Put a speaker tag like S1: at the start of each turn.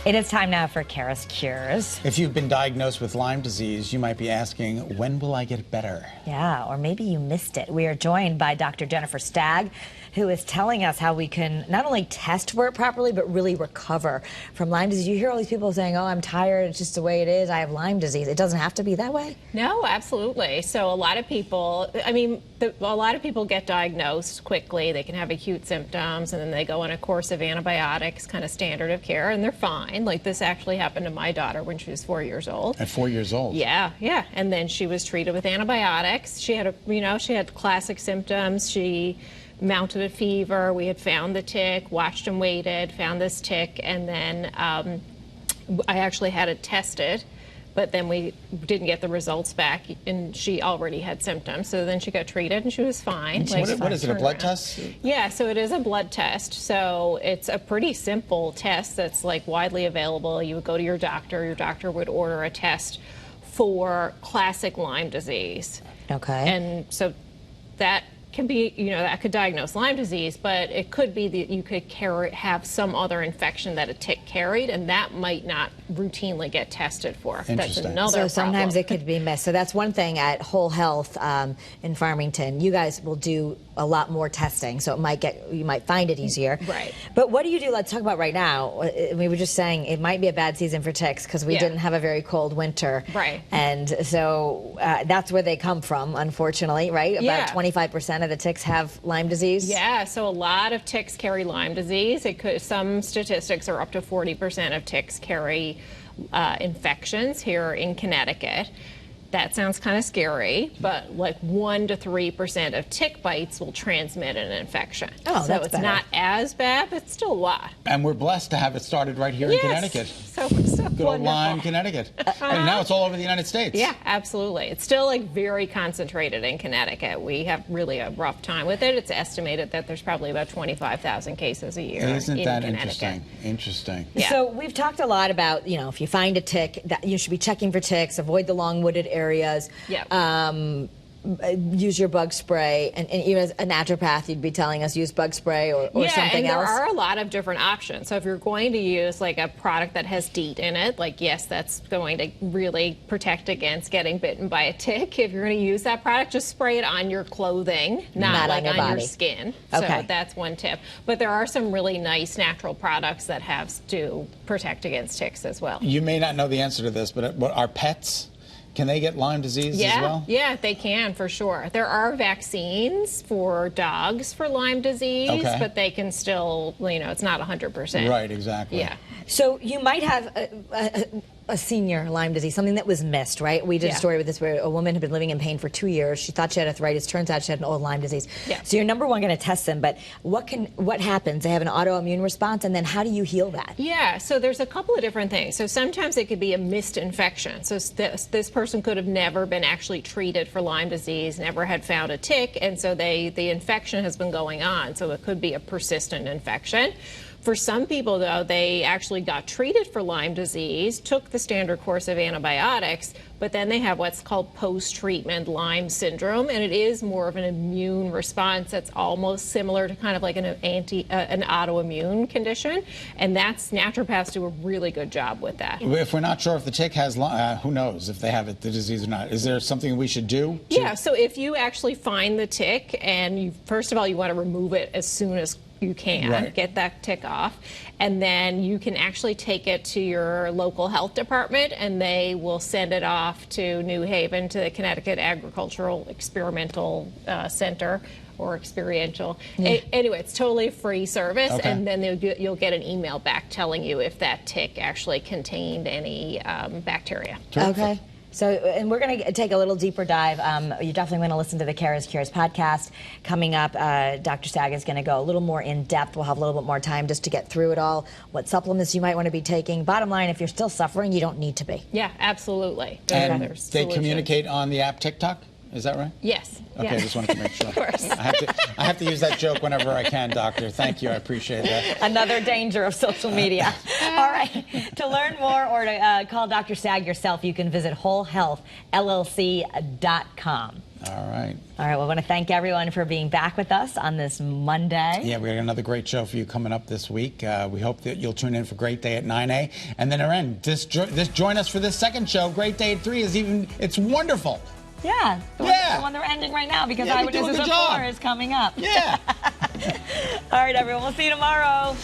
S1: It is time now for CURES Cures.
S2: If you've been diagnosed with Lyme disease, you might be asking, when will I get better?
S1: Yeah, or maybe you missed it. We are joined by Dr. Jennifer Stagg, who is telling us how we can not only test for it properly, but really recover from Lyme disease. You hear all these people saying, oh, I'm tired, it's just the way it is, I have Lyme disease. It doesn't have to be that way?
S3: No, absolutely. So a lot of people, a lot of people get diagnosed quickly. They can have acute symptoms, and then they go on a course of antibiotics, kind of standard of care, and they're fine. Like this actually happened to my daughter when she was 4 years old.
S2: At 4 years old?
S3: Yeah. And then she was treated with antibiotics. She had, she had classic symptoms. She mounted a fever. We had found the tick, watched and waited, found this tick, and then I actually had it tested. But then we didn't get the results back, and she already had symptoms. So then she got treated, and she was fine.
S2: What is it, a blood test?
S3: Yeah, so it is a blood test. So it's a pretty simple test that's like widely available. You would go to your doctor would order a test for classic Lyme disease.
S1: Okay.
S3: And so that can be, that could diagnose Lyme disease, but it could be that you could have some other infection that a tick carried, and that might not routinely get tested for. That's another
S1: So sometimes
S3: problem.
S1: it could be missed. So that's one thing at Whole Health in Farmington. You guys will do a lot more testing, so you might find it easier.
S3: Right.
S1: But what do you do? Let's talk about right now. We were just saying it might be a bad season for ticks because we didn't have a very cold winter.
S3: Right.
S1: And so that's where they come from, unfortunately, right? About 25% of the ticks have Lyme disease.
S3: Yeah, so a lot of ticks carry Lyme disease. Some statistics are up to 40% of ticks carry infections here in Connecticut. That sounds kind of scary, but like 1 to 3% of tick bites will transmit an infection.
S1: Oh,
S3: so
S1: that's
S3: it's
S1: better.
S3: Not as bad, but it's still a lot.
S2: And we're blessed to have it started right here in Connecticut.
S3: So
S2: Good old
S3: wonderful.
S2: Lyme, Connecticut. And now it's all over the United States.
S3: Yeah, absolutely. It's still like very concentrated in Connecticut. We have really a rough time with it. It's estimated that there's probably about 25,000 cases a year.
S2: Isn't that
S3: Connecticut.
S2: interesting?
S3: Yeah.
S1: So we've talked a lot about, if you find a tick, that you should be checking for ticks, avoid the long wooded areas.
S3: Yeah.
S1: Use your bug spray, and even as a naturopath, you'd be telling us use bug spray or something else.
S3: Yeah, and there are a lot of different options. So if you're going to use like a product that has DEET in it, like yes, that's going to really protect against getting bitten by a tick. If you're going to use that product, just spray it on your clothing, not like on your skin.
S1: Okay.
S3: So that's one tip. But there are some really nice natural products that do protect against ticks as well.
S2: You may not know the answer to this, but our pets, can they get Lyme disease as well?
S3: Yeah, they can for sure. There are vaccines for dogs for Lyme disease, but they can still, it's not 100%.
S2: Right, exactly.
S3: Yeah.
S1: So you might have a senior Lyme disease, something that was missed, right? We did a story with this where a woman had been living in pain for 2 years. She thought she had arthritis. Turns out she had an old Lyme disease.
S3: Yeah.
S1: So you're number one going to test them, but what happens? They have an autoimmune response, and then how do you heal that?
S3: Yeah, so there's a couple of different things. So sometimes it could be a missed infection. So this person could have never been actually treated for Lyme disease, never had found a tick, and so the infection has been going on. So it could be a persistent infection. For some people, though, they actually got treated for Lyme disease, took the standard course of antibiotics, but then they have what's called post-treatment Lyme syndrome, and it is more of an immune response that's almost similar to kind of like an autoimmune condition, and naturopaths do a really good job with that.
S2: If we're not sure if the tick has Lyme, who knows if they have the disease or not? Is there something we should do?
S3: Yeah, so if you actually find the tick, and first of all, you want to remove it as soon as you can, get that tick off, and then you can actually take it to your local health department, and they will send it off to New Haven, to the Connecticut Agricultural Experimental Center, or experiential. Anyway, it's totally free service, and then you'll get an email back telling you if that tick actually contained any bacteria.
S2: Terrific.
S1: Okay. So, and we're going to take a little deeper dive. You definitely want to listen to the CURES podcast. Coming up, Dr. Stagg is going to go a little more in depth. We'll have a little bit more time just to get through it all, what supplements you might want to be taking. Bottom line, if you're still suffering, you don't need to be.
S3: Yeah, absolutely.
S2: And they communicate on the app TikTok? Is that right?
S3: Yes.
S2: Okay, I just wanted to make sure.
S3: Of course.
S2: I have to use that joke whenever I can, Doctor. Thank you. I appreciate that.
S1: Another danger of social media. All right. To learn more or to call Dr. Stagg yourself, you can visit wholehealthllc.com.
S2: All right.
S1: All right, well, I want to thank everyone for being back with us on this Monday.
S2: Yeah, we got another great show for you coming up this week. We hope that you'll tune in for Great Day at 9 and then Erin, join us for this second show. Great Day at 3 it's wonderful.
S1: Yeah, the one that we're ending right now because Eyewitnesses at 4 is coming up.
S2: Yeah.
S1: All right, everyone, we'll see you tomorrow.